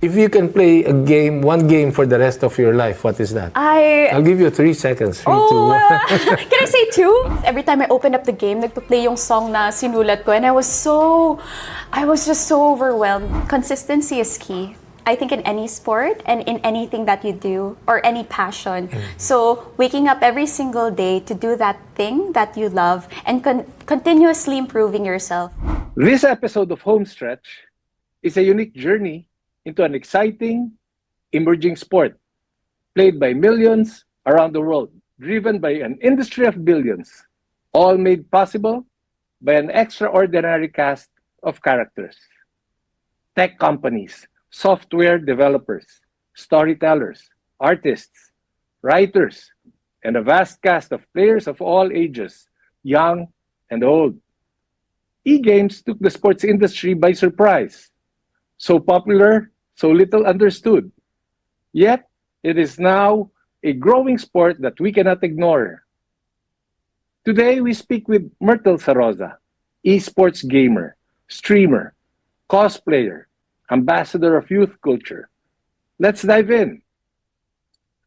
If you can play a game, one game for the rest of your life, what is that? I'll give you 3 seconds. 3, 2, 1. Can I say 2? Every time I open up the game, nagpa-play yung song na sinulat ko, and I was just so overwhelmed. Consistency is key. I think in any sport and in anything that you do or any passion. So waking up every single day to do that thing that you love and continuously improving yourself. This episode of Homestretch is a unique journey into an exciting, emerging sport played by millions around the world, driven by an industry of billions, all made possible by an extraordinary cast of characters. Tech companies, software developers, storytellers, artists, writers, and a vast cast of players of all ages, young and old. Egames took the sports industry by surprise. So popular, so little understood. Yet, it is now a growing sport that we cannot ignore. Today, we speak with Myrtle Sarrosa, esports gamer, streamer, cosplayer, ambassador of youth culture. Let's dive in.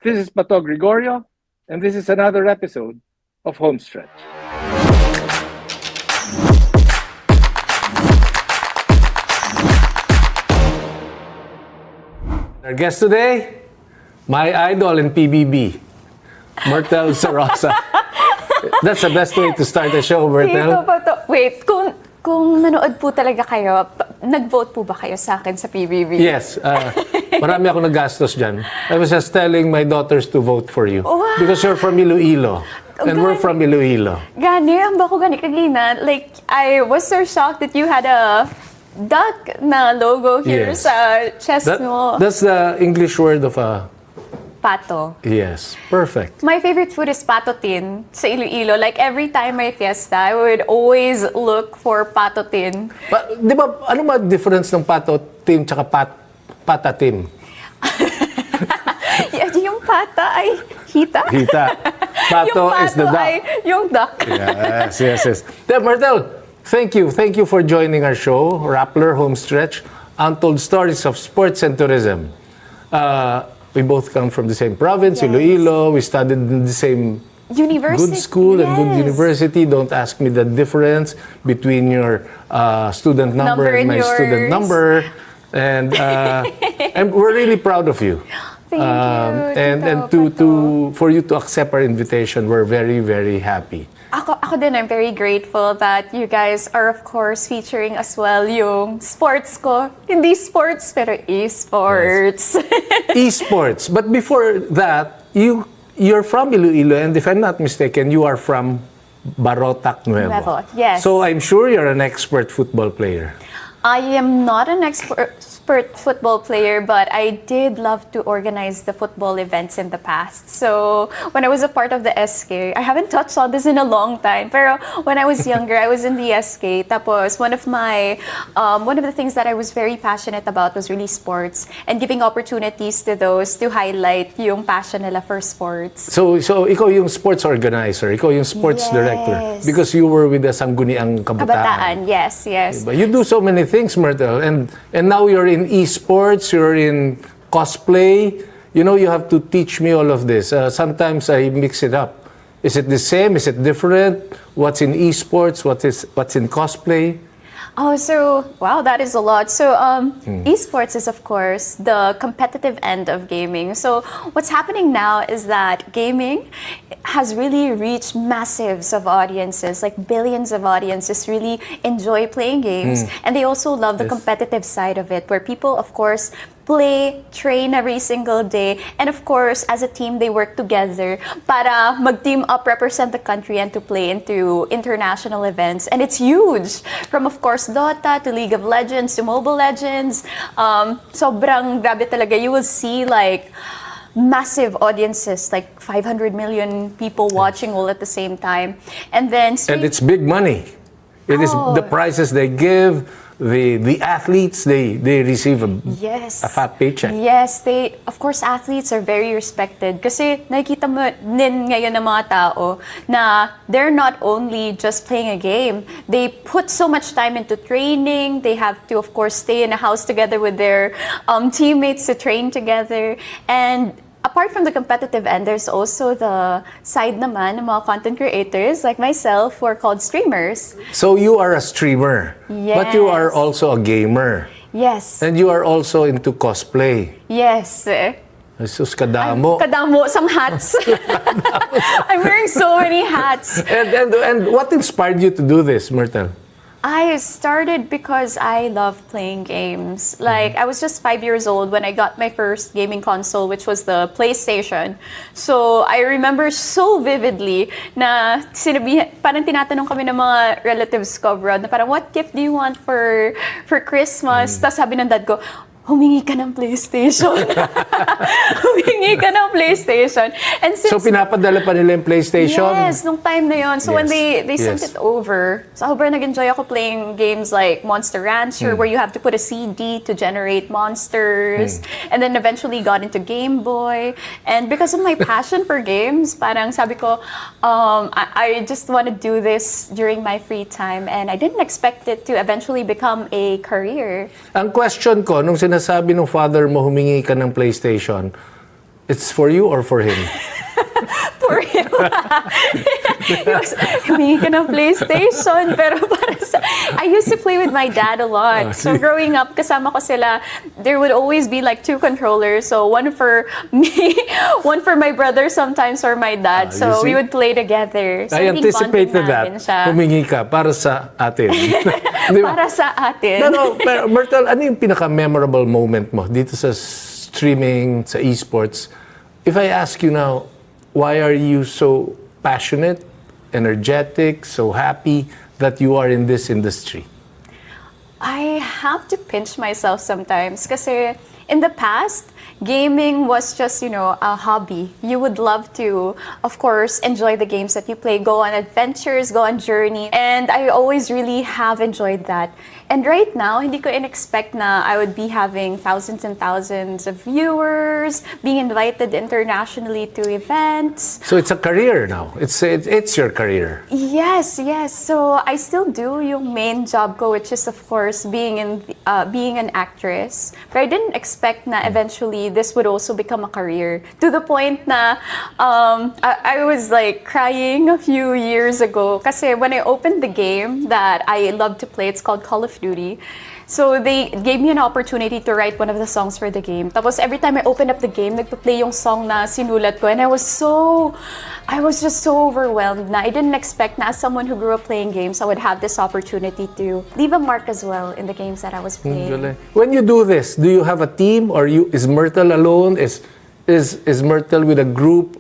This is Pató Gregorio, and this is another episode of Homestretch. Our guest today, my idol in PBB, Myrtle Sarrosa. That's the best way to start the show, Myrtle. Wait, kung nanood po talaga kayo, nag-vote po ba kayo sa akin sa PBB? Yes. Marami ako nagastos dyan. I was just telling my daughters to vote for you. Wow. Because you're from Iloilo. And we're from Iloilo. Gani, ang bako gani kagina. Like, I was so shocked that you had a duck na logo here Yes. sa chest mo. That's the English word of a... Pato. Yes, perfect. My favorite food is patotin sa Iloilo. Like, every time may fiesta, I would always look for patotin. Di ba, ano ba difference ng pato team tsaka patatim? Yung pata ay hita? Hita. Pato Yung is the duck. ay yung duck. Yes. Myrtle, thank you for joining our show, Rappler Homestretch, Untold Stories of Sports and Tourism. We both come from the same province, Yes. Iloilo. We studied in the same University. good school and good Yes. university. Don't ask me the difference between your student number and my yours. student number. And we're really proud of you. Thank you. And for you to accept our invitation, we're very, very happy. Ako din, I'm very grateful that you guys are, of course, featuring as well yung sports ko. Hindi sports, pero esports. Esports. But before that, you're from Iloilo, and if I'm not mistaken, you are from Barotac Nuevo. Yes. So I'm sure you're an expert football player. I am not an expert football player, but I did love to organize the football events in the past. So when I was a part of the SK, I haven't touched on this in a long time, pero when I was younger, I was in the SK. Tapos one of the things that I was very passionate about was really sports and giving opportunities to those to highlight yung passion nila for sports. So ikaw yung sports organizer, ikaw yung sports Yes. director, because you were with the Sangguniang Kabataan. Yes. Diba? You do so many things, Myrtle, and now you're in esports, you're in cosplay. You know, you have to teach me all of this. Sometimes I mix it up. Is it the same? Is it different? What's in esports? What's in cosplay? Oh, so, wow, that is a lot. So, esports is, of course, the competitive end of gaming. So, what's happening now is that gaming has really reached massives of audiences, like billions of audiences really enjoy playing games. And they also love the competitive side of it, where people, of course, play, train every single day, and of course, as a team, they work together para mag-team up, represent the country, and to play into international events. And it's huge! From, of course, Dota to League of Legends to Mobile Legends. Sobrang grabe talaga. You will see, like, massive audiences, like 500 million people watching all at the same time. And then... And it's big money. It is the prizes they give, the athletes, they receive Yes. a fat paycheck. Yes, of course, athletes are very respected. Kasi nakikita mo din ngayon ng mga tao na they're not only just playing a game. They put so much time into training. They have to, of course, stay in a house together with their teammates to train together. And apart from the competitive end, there's also the side naman ng mga content creators like myself who are called streamers. So you are a streamer, but you are Yes. also a gamer. Yes. And you are also into cosplay. Yes. Jesus, kadamo. Kadamo, some hats. I'm wearing so many hats. And what inspired you to do this, Myrtle? I started because I love playing games. Like, I was just 5 years old when I got my first gaming console, which was the PlayStation. So, I remember so vividly na parang tinatanong kami ng mga relatives ko abroad na parang, what gift do you want for Christmas? Tapos sabi ng dad ko, humingi ka ng PlayStation. Humingi ka ng PlayStation. And since, So pinapadala pa nila yung PlayStation? yes, nung time na yon. So when Yes. they sent Yes. it over, sobrang nag-enjoy ako playing games like Monster Rancher, where you have to put a CD to generate monsters. And then eventually got into Game Boy. And because of my passion for games, parang sabi ko, I just want to do this during my free time. And I didn't expect it to eventually become a career. Ang question ko, nung sinasabi ng father mo humingi ka ng PlayStation, it's for you or for him? For him. Humingi ka ng PlayStation. Pero para sa... I used to play with my dad a lot. So growing up, kasama ko sila, there would always be like 2 controllers. So one for me, one for my brother sometimes, or my dad. You So see? we would play together. So I anticipated namin that. siya. Humingi ka para sa atin. Di ba? Para sa atin. Pero Myrtle, ano yung pinaka-memorable moment mo dito sa streaming, sa esports? If I ask you now, why are you so passionate, energetic, so happy that you are in this industry? I have to pinch myself sometimes kasi in the past, gaming was just, a hobby. You would love to, of course, enjoy the games that you play, go on adventures, go on journey. And I always really have enjoyed that. And right now, hindi ko in-expect na I would be having thousands and thousands of viewers, being invited internationally to events. So it's a career now. It's your career. Yes. So I still do yung main job ko, which is of course being an actress. But I didn't expect na eventually this would also become a career. To the point na I was like crying a few years ago kasi when I opened the game that I love to play, it's called Call of Duty. So they gave me an opportunity to write one of the songs for the game. Tapos every time I opened up the game, nagpa-play yung song na sinulat ko. And I was just so overwhelmed na I didn't expect na as someone who grew up playing games, I would have this opportunity to leave a mark as well in the games that I was playing. When you do this, do you have a team or is Myrtle alone? Is Myrtle with a group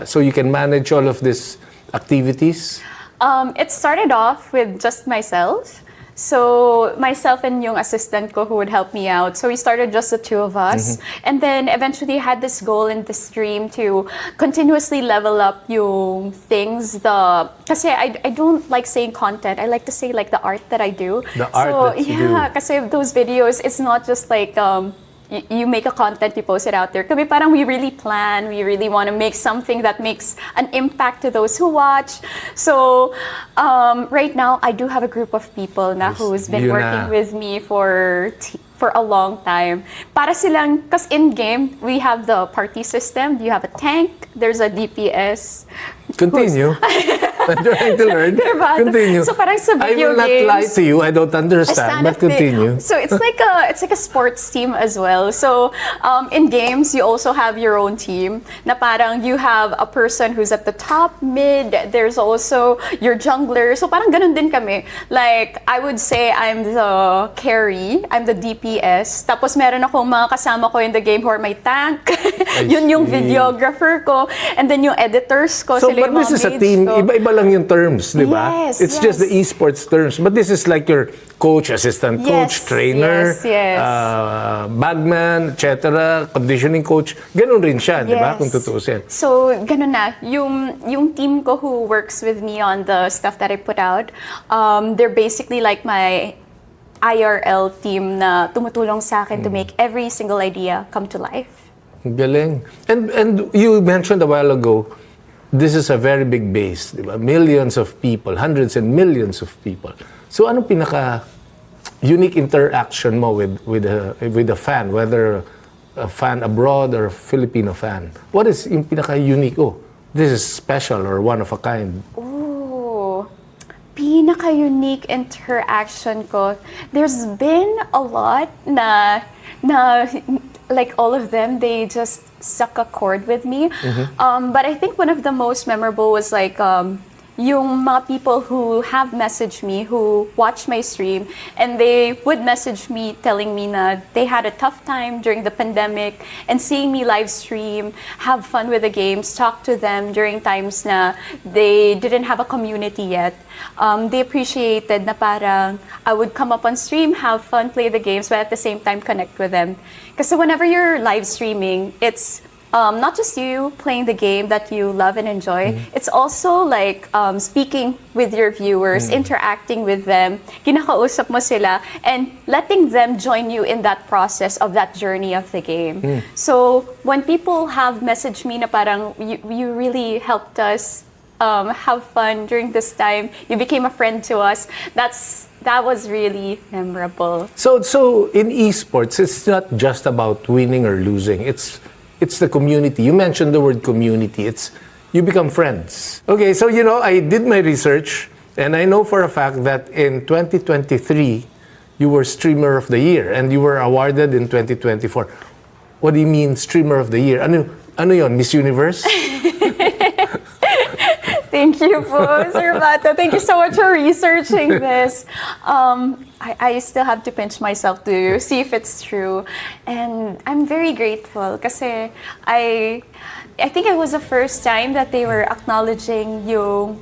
so you can manage all of these activities? It started off with just myself. So myself and yung assistant ko who would help me out. So we started just the 2 of us. And then eventually had this goal in this dream to continuously level up yung things. Kasi I don't like saying content. I like to say like the art that I do. The art that you do. Yeah, kasi those videos, it's not just like you make a content, you post it out there. Kami parang we really plan, we really want to make something that makes an impact to those who watch. So right now, I do have a group of people na who's been working with me for a long time. Para silang, because in-game, we have the party system, you have a tank, there's a DPS. Continue. I'm trying to learn. Diba? Continue. So parang sa I video will not games, lie to you. I don't understand. But continue. So it's like a sports team as well. So in games, you also have your own team. Na parang you have a person who's at the top, mid. There's also your jungler. So parang ganun din kami. Like I would say I'm the carry. I'm the DPS. Tapos meron akong mga kasama ko in the game who are my tank. Yun yung videographer ko. And then yung editors ko. So, sila but yung this mga is a maids team. ko. Iba-iba lang yung terms, di ba? Yes, It's just the esports terms. But this is like your coach, assistant coach, Yes, trainer, yes. bagman, etc., conditioning coach. Ganun rin siya, di ba? Yes. Kung tutuusin. So, ganun na. Yung team ko who works with me on the stuff that I put out, they're basically like my IRL team na tumutulong sa akin to make every single idea come to life. Galing. And you mentioned a while ago, this is a very big base, di ba? Millions of people, hundreds and millions of people. So anong pinaka-unique interaction mo with a fan, whether a fan abroad or a Filipino fan? What is yung pinaka-unique? Oh, this is special or one of a kind. Ooh, pinaka-unique interaction ko. There's been a lot na like all of them, they just struck a chord with me. But I think one of the most memorable was like yung mga people who have messaged me, who watch my stream, and they would message me telling me na they had a tough time during the pandemic, and seeing me live stream, have fun with the games, talk to them during times na they didn't have a community yet. They appreciated na parang I would come up on stream, have fun, play the games, but at the same time connect with them. Kasi whenever you're live streaming, it's not just you playing the game that you love and enjoy, it's also like speaking with your viewers, interacting with them, kinakausap mo sila, and letting them join you in that process of that journey of the game. So when people have messaged me na parang you really helped us have fun during this time, you became a friend to us, that was really memorable. So in esports, it's not just about winning or losing. It's the community. You mentioned the word community. You become friends. Okay, so I did my research, and I know for a fact that in 2023, you were Streamer of the Year, and you were awarded in 2024. What do you mean Streamer of the Year? Ano yon? Miss Universe? Thank you po, Sir Pató. Thank you so much for researching this. I still have to pinch myself to see if it's true. And I'm very grateful kasi I think it was the first time that they were acknowledging yung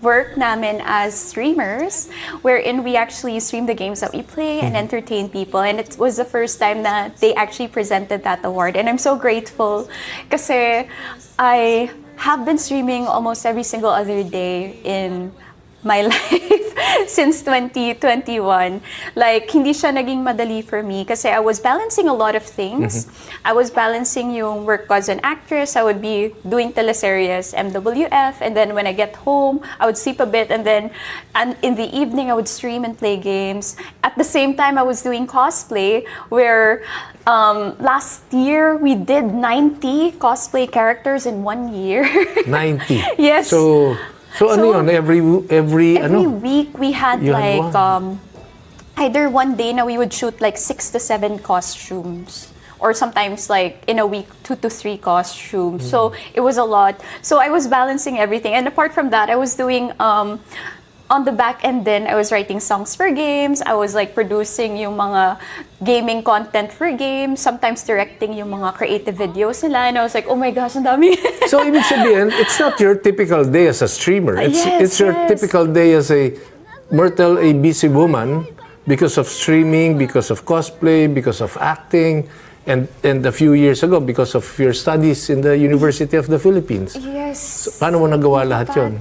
work namin as streamers, wherein we actually stream the games that we play and entertain people. And it was the first time that they actually presented that award. And I'm so grateful kasi I have been streaming almost every single other day in my life since 2021. Like, hindi siya naging madali for me kasi I was balancing a lot of things. I was balancing yung work ko as an actress. I would be doing teleseries, MWF, and then when I get home, I would sleep a bit, and in the evening, I would stream and play games. At the same time, I was doing cosplay, where last year, we did 90 cosplay characters in 1 year. 90? Yes. So ano yun? Every week we had like either one day na we would shoot like 6 to 7 costumes, or sometimes like in a week 2 to 3 costumes. So it was a lot. So I was balancing everything, and apart from that, I was doing on the back end then, I was writing songs for games. I was like producing yung mga gaming content for games, sometimes directing yung mga creative videos nila, and I was like, oh my gosh, ang dami. So ibig sabihin, it's not your typical day as a streamer. It's your typical day as a Myrtle, a busy woman, because of streaming, because of cosplay, because of acting, and a few years ago, because of your studies in the University of the Philippines. Yes. So, paano mo nagawa lahat yun?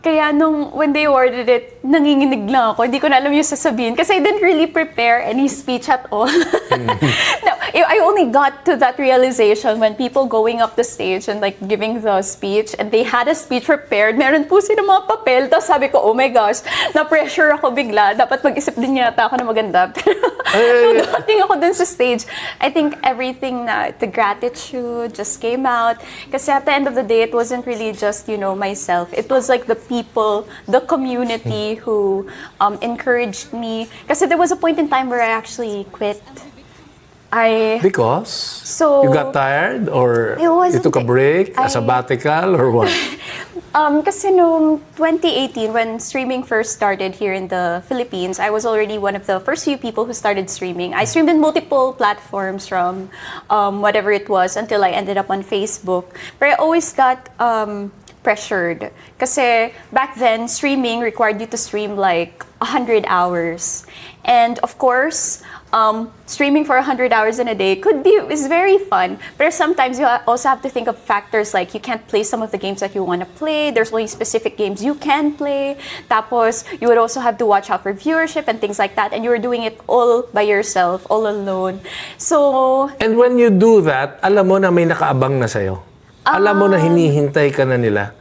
Kaya when they awarded it, nanginginig lang ako. Hindi ko na alam yung sasabihin. Kasi I didn't really prepare any speech at all. No, I only got to that realization when people going up the stage and like giving the speech, and they had a speech prepared. Meron po sila mga papel. Tapos sabi ko, oh my gosh, na-pressure ako bigla. Dapat mag-isip din yata ako na maganda. Pero dating ako dun sa stage, I think everything the gratitude just came out. Kasi at the end of the day, it wasn't really just, myself. It was like the people, the community who encouraged me. Kasi there was a point in time where I actually quit. Because? You got tired? Or you took a break, a sabbatical, or what? Kasi noong 2018, when streaming first started here in the Philippines, I was already one of the first few people who started streaming. I streamed in multiple platforms from whatever it was until I ended up on Facebook. But I always got pressured. Kasi back then, streaming required you to stream like 100 hours. And of course, streaming for 100 hours in a day is very fun. But sometimes you also have to think of factors like you can't play some of the games that you want to play. There's only specific games you can play. Tapos, you would also have to watch out for viewership and things like that. And you were doing it all by yourself, all alone. So... And when you do that, alam mo na may nakaabang na sa'yo. Alam mo na hinihintay ka na nila.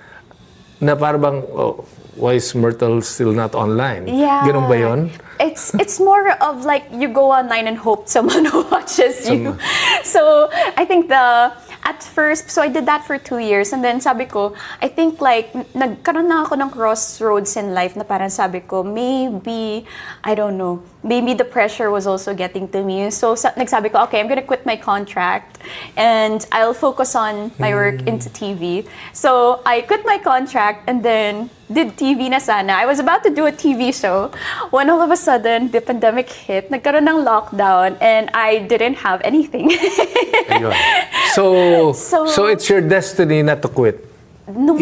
Na parang, oh, why is Myrtle still not online? Yeah. Ganun ba yun? It's more of like you go online and hope someone watches you. So I think at first, so I did that for 2 years, and then sabi ko, I think like nagkaroon na ako ng crossroads in life na parang sabi ko, maybe, I don't know, maybe the pressure was also getting to me. So nagsabi ko, okay, I'm gonna quit my contract and I'll focus on my work into TV. So I quit my contract and then did TV na sana. I was about to do a TV show when all of a sudden the pandemic hit, nagkaroon ng lockdown, and I didn't have anything. Ayun. So it's your destiny not to quit. Nung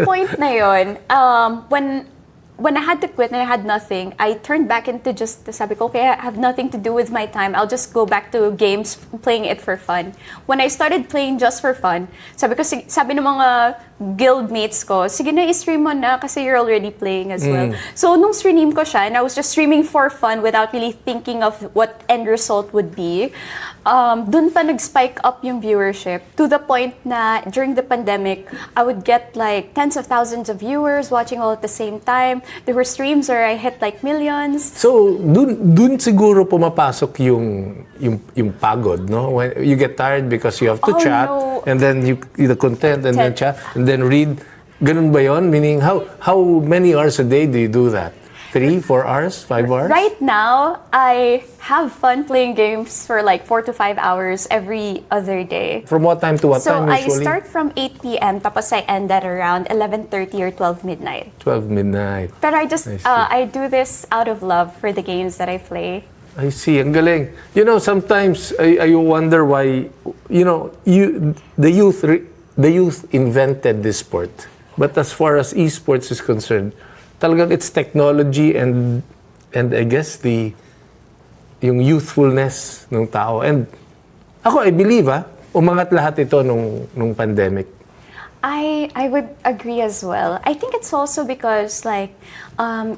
point na yun, when I had to quit and I had nothing, I turned back into just, sabi ko, okay, I have nothing to do with my time. I'll just go back to games, playing it for fun. When I started playing just for fun, sabi ng mga guild mates ko, sige na, i-stream mo na kasi you're already playing as well. So, nung stream ko siya, and I was just streaming for fun without really thinking of what end result would be, dun pa nag-spike up yung viewership to the point na during the pandemic, I would get like tens of thousands of viewers watching all at the same time. There were streams where I hit like millions. So, dun siguro pumapasok yung pagod, no? When you get tired because you have to chat, no. and then the content, and then chat, and then read. Ganun ba yun? Meaning, how many hours a day do you do that? 3, 4 hours, 5 hours? Right now, I have fun playing games for like 4 to 5 hours every other day. From what time to what So time I usually? start from 8 p.m. tapos I end at around 11:30 or 12 midnight. 12 midnight. But I see. I do this out of love for the games that I play. I see. Ang galing. You know, sometimes I wonder why, you know, the youth invented this sport. But as far as esports is concerned, talagang it's technology and I guess yung youthfulness ng tao. And ako, I believe, umangat lahat ito nung pandemic. I would agree as well. I think it's also because like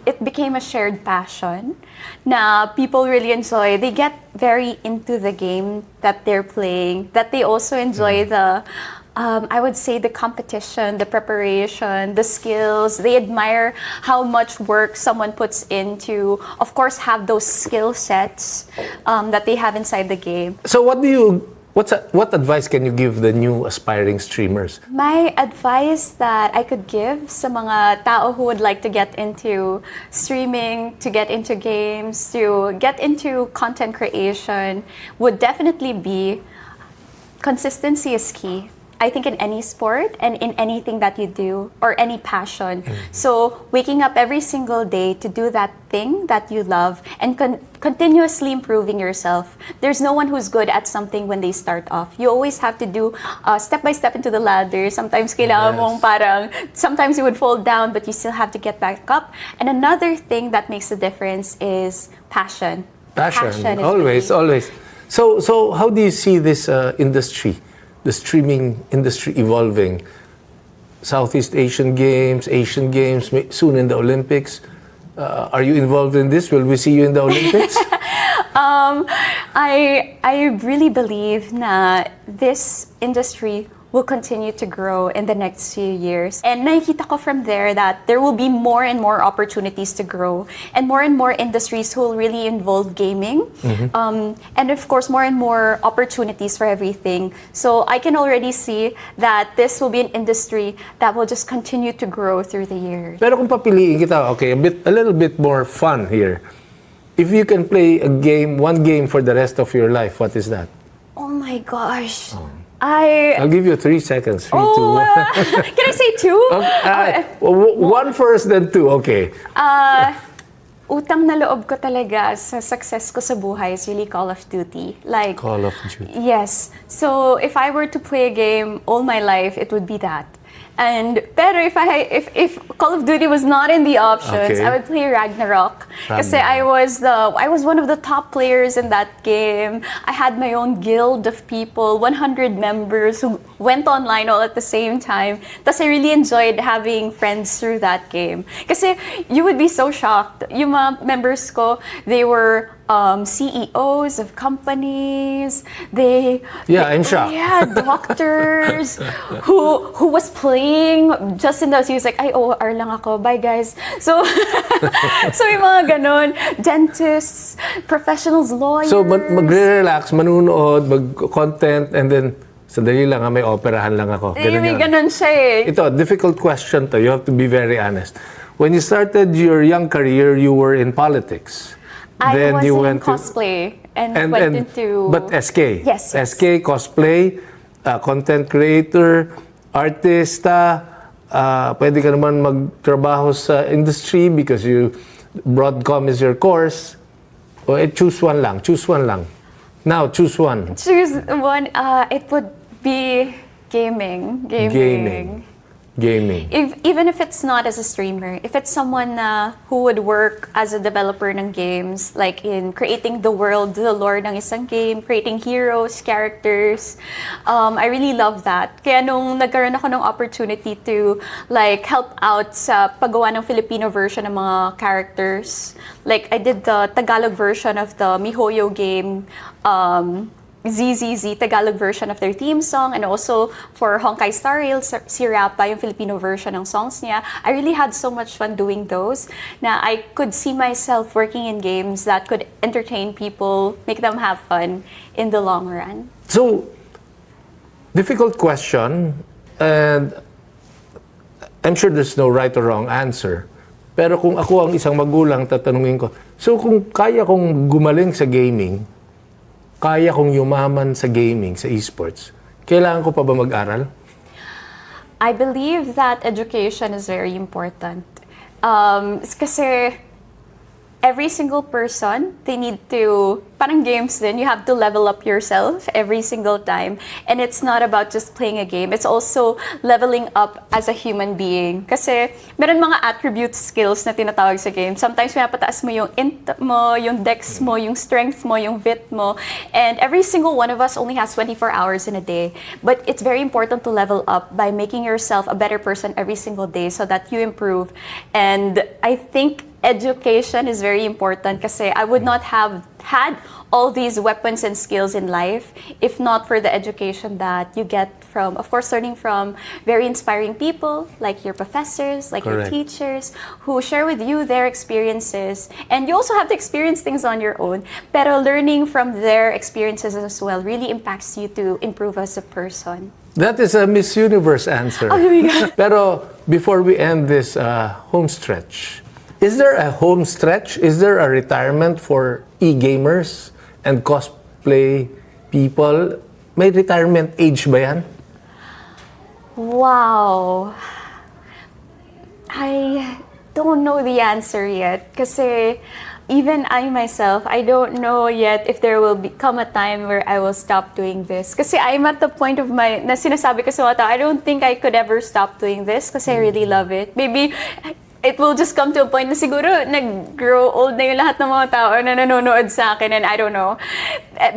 it became a shared passion na people really enjoy. They get very into the game that they're playing, that they also enjoy the I would say the competition, the preparation, the skills. They admire how much work someone puts into, of course, have those skill sets that they have inside the game. So what advice can you give the new aspiring streamers? My advice that I could give sa mga tao who would like to get into streaming, to get into games, to get into content creation would definitely be consistency is key. I think in any sport and in anything that you do or any passion. So waking up every single day to do that thing that you love and continuously improving yourself. There's no one who's good at something when they start off. You always have to do step by step into the ladder. Sometimes kailangan mong sometimes you would fall down but you still have to get back up. And another thing that makes a difference is passion. Passion is always. So how do you see this industry? The streaming industry evolving. Southeast Asian Games, soon in the Olympics. Are you involved in this? Will we see you in the Olympics? I really believe that this industry will continue to grow in the next few years. And nakikita ko from there that there will be more and more opportunities to grow and more industries who will really involve gaming. And of course, more and more opportunities for everything. So I can already see that this will be an industry that will just continue to grow through the years. Pero kung papiliin kita, okay, a little bit more fun here. If you can play one game for the rest of your life, what is that? Oh my gosh. I'll give you 3 seconds. 3, 2, 1. Can I say 2? One first, then 2. Okay. Utang na loob ko talaga sa success ko sa buhay is really Call of Duty. Call of Duty. Yes. So if I were to play a game all my life, it would be that. Pero if Call of Duty was not in the options, Okay. I would play Ragnarok. Kasi I was one of the top players in that game. I had my own guild of people, 100 members who went online all at the same time. Thus I really enjoyed having friends through that game. Kasi you would be so shocked. Yung mga members ko, they were CEOs of companies. I'm shocked. Yeah, doctors who was playing just in those. He was like, ay, OR lang ako. Bye, guys. So, so yung mga ganon. Dentists, professionals, lawyers. So, magre-relax, manunood, mag-content, and then, sandali lang, may operahan lang ako. Ganun May yun. ganon siya eh. Ito, difficult question to. You have to be very honest. When you started your young career, you were in politics. I was you in went to- cosplay and went into... But SK. Yes. SK, cosplay, content creator, artista, pwede ka naman magtrabaho sa industry because broadcom is your course. Choose one lang. Now, choose one. Choose one. It would be gaming. Gaming. Even if it's not as a streamer, if it's someone who would work as a developer ng games, like in creating the world, the lore ng isang game, creating heroes, characters, I really love that. Kaya nung nagkaroon ako ng opportunity to like help out sa paggawa ng Filipino version ng mga characters, like I did the Tagalog version of the MiHoYo game, ZZZ Tagalog version of their theme song, and also for Honkai Star Rail, si Rappa, yung Filipino version ng songs niya. I really had so much fun doing those na I could see myself working in games that could entertain people, make them have fun in the long run. So, difficult question, and I'm sure there's no right or wrong answer. Pero kung ako ang isang magulang, tatanungin ko, so kung kaya kong gumaling sa gaming, kaya kong yumaman sa gaming, sa esports, kailangan ko pa ba mag-aral? I believe that education is very important. Kasi every single person, they need to, parang games din, you have to level up yourself every single time. And it's not about just playing a game. It's also leveling up as a human being. Kasi meron mga attribute skills na tinatawag sa game. Sometimes pinapataas mo yung int mo, yung dex mo, yung strength mo, yung vit mo. And every single one of us only has 24 hours in a day. But it's very important to level up by making yourself a better person every single day so that you improve. And I think education is very important kasi I would not have had all these weapons and skills in life if not for the education that you get from, of course, learning from very inspiring people like your professors, like Correct. your teachers, who share with you their experiences. And you also have to experience things on your own. Pero learning from their experiences as well really impacts you to improve as a person. That is a Miss Universe answer. Oh my God. Pero before we end this home stretch, is there a home stretch? Is there a retirement for e-gamers and cosplay people? May retirement age ba yan? Wow. I don't know the answer yet. Kasi even I myself, I don't know yet if there will come a time where I will stop doing this. Kasi I'm at the point of na sinasabi ko sa mga tao, I don't think I could ever stop doing this kasi I really love it. Maybe it will just come to a point na siguro nag-grow old na yung lahat ng mga tao na nanonood sa akin, and I don't know.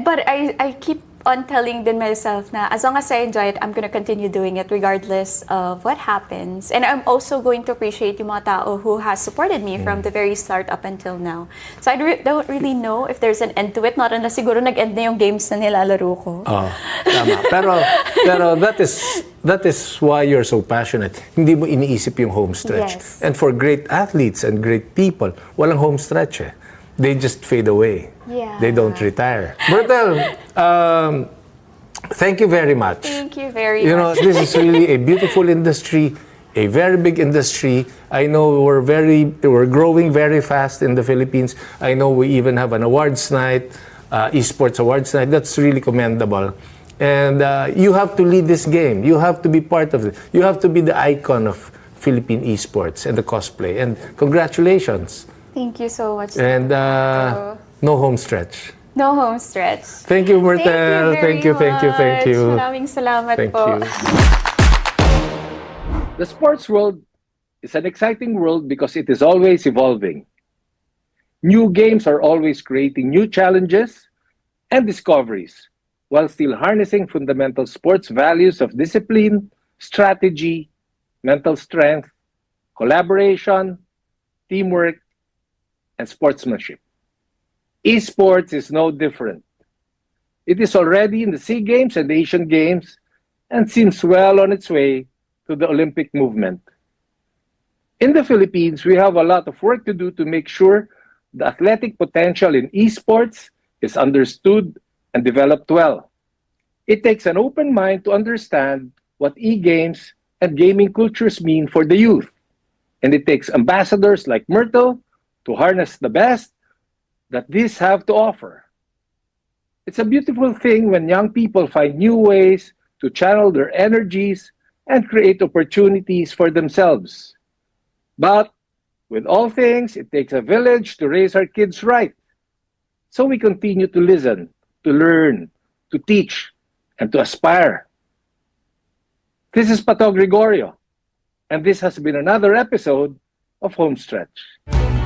But I keep on telling din myself na as long as I enjoy it, I'm gonna continue doing it regardless of what happens. And I'm also going to appreciate yung mga tao who has supported me from the very start up until now. So I don't really know if there's an end to it, not unless siguro nag-end na yung games na nilalaro ko. Oh, tama. Pero that is why you're so passionate. Hindi mo iniisip yung home stretch. Yes. And for great athletes and great people, walang home stretch eh. They just fade away. Yeah. They don't retire. Myrtle, thank you very much. Thank you very You know, much. this is really a beautiful industry, a very big industry. I know we're growing very fast in the Philippines. I know we even have an awards night, Esports awards night. That's really commendable. And you have to lead this game. You have to be part of it. You have to be the icon of Philippine esports and the cosplay. And congratulations. Thank you so much. And no home stretch. No home stretch. Thank you, Myrtle. Thank you very Thank you. much. Maraming salamat Thank po. you. The sports world is an exciting world because it is always evolving. New games are always creating new challenges and discoveries while still harnessing fundamental sports values of discipline, strategy, mental strength, collaboration, teamwork, and sportsmanship. Esports is no different. It is already in the SEA Games and the Asian Games and seems well on its way to the Olympic movement. In the Philippines, we have a lot of work to do to make sure the athletic potential in esports is understood and developed well. It takes an open mind to understand what e-games and gaming cultures mean for the youth. And it takes ambassadors like Myrtle to harness the best that these have to offer. It's a beautiful thing when young people find new ways to channel their energies and create opportunities for themselves. But with all things, it takes a village to raise our kids right. So we continue to listen, to learn, to teach, and to aspire. This is Pató Gregorio, and this has been another episode of Homestretch.